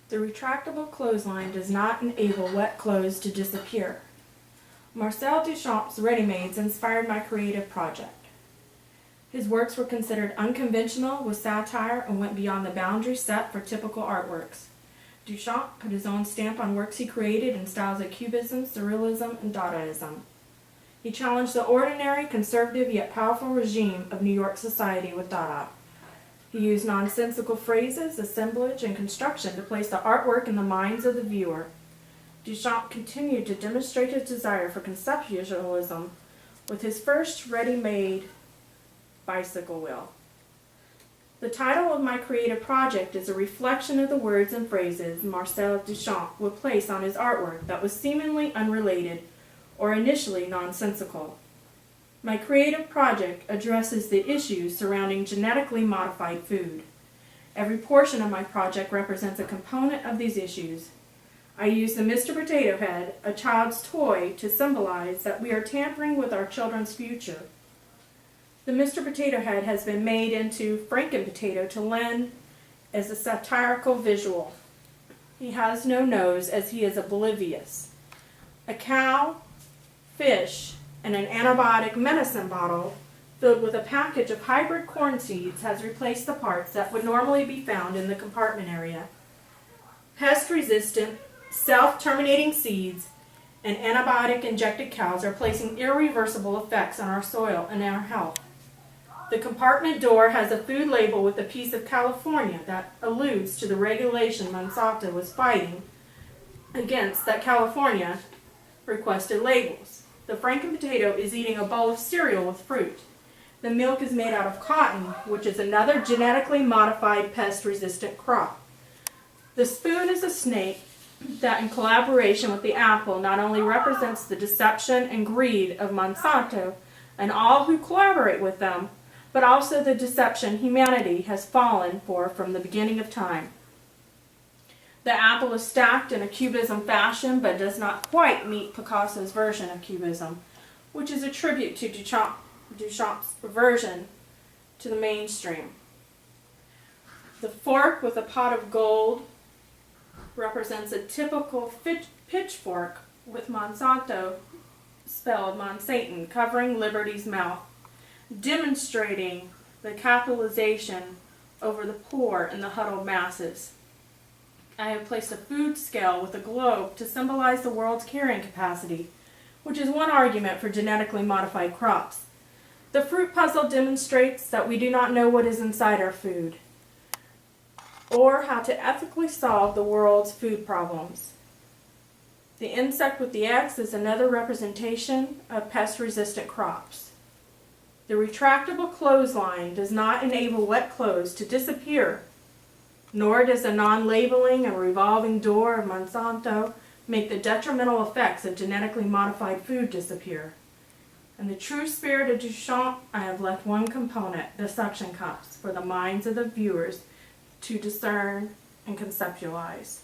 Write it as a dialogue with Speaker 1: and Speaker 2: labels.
Speaker 1: The retractable clothesline does not enable wet clothes to disappear. Marcel Duchamp's ready-mades inspired my creative project. His works were considered unconventional with satire and went beyond the boundaries set for typical artworks. Duchamp put his own stamp on works he created in styles of Cubism, Surrealism, and Dadaism. He challenged the ordinary, conservative, yet powerful regime of New York society with Dada. He used nonsensical phrases, assemblage, and construction to place the artwork in the minds of the viewer. Duchamp continued to demonstrate his desire for conceptualism with his first ready-made bicycle wheel. The title of my creative project is a reflection of the words and phrases Marcel Duchamp would place on his artwork that was seemingly unrelated or initially nonsensical. My creative project addresses the issues surrounding genetically modified food. Every portion of my project represents a component of these issues. I use the Mr. Potato Head, a child's toy, to symbolize that we are tampering with our children's future. The Mr. Potato Head has been made into Franken-Potato to lend as a satirical visual. He has no nose as he is oblivious. A cow, fish, and an antibiotic medicine bottle filled with a package of hybrid corn seeds has replaced the parts that would normally be found in the compartment area. Pest-resistant, self-terminating seeds and antibiotic-injected cows are placing irreversible effects on our soil and our health. The compartment door has a food label with a piece of California that alludes to the regulation Monsanto was fighting against that California requested labels. The Franken-Potato is eating a bowl of cereal with fruit. The milk is made out of cotton, which is another genetically modified pest-resistant crop. The spoon is a snake that, in collaboration with the apple, not only represents the deception and greed of Monsanto and all who collaborate with them, but also the deception humanity has fallen for from the beginning of time. The apple is stacked in a Cubism fashion, but does not quite meet Picasso's version of Cubism, which is a tribute to Duchamp's version to the mainstream. The fork with a pot of gold represents a typical pitchfork with Monsanto spelled Monsatan covering Liberty's mouth, demonstrating the capitalization over the poor and the huddled masses. I have placed a food scale with a globe to symbolize the world's carrying capacity, which is one argument for genetically modified crops. The fruit puzzle demonstrates that we do not know what is inside our food, or how to ethically solve the world's food problems. The insect with the X is another representation of pest-resistant crops. The retractable clothesline does not enable wet clothes to disappear, nor does the non-labeling and revolving door of Monsanto make the detrimental effects of genetically modified food disappear. In the true spirit of Duchamp, I have left one component, the suction cups, for the minds of the viewers to discern and conceptualize.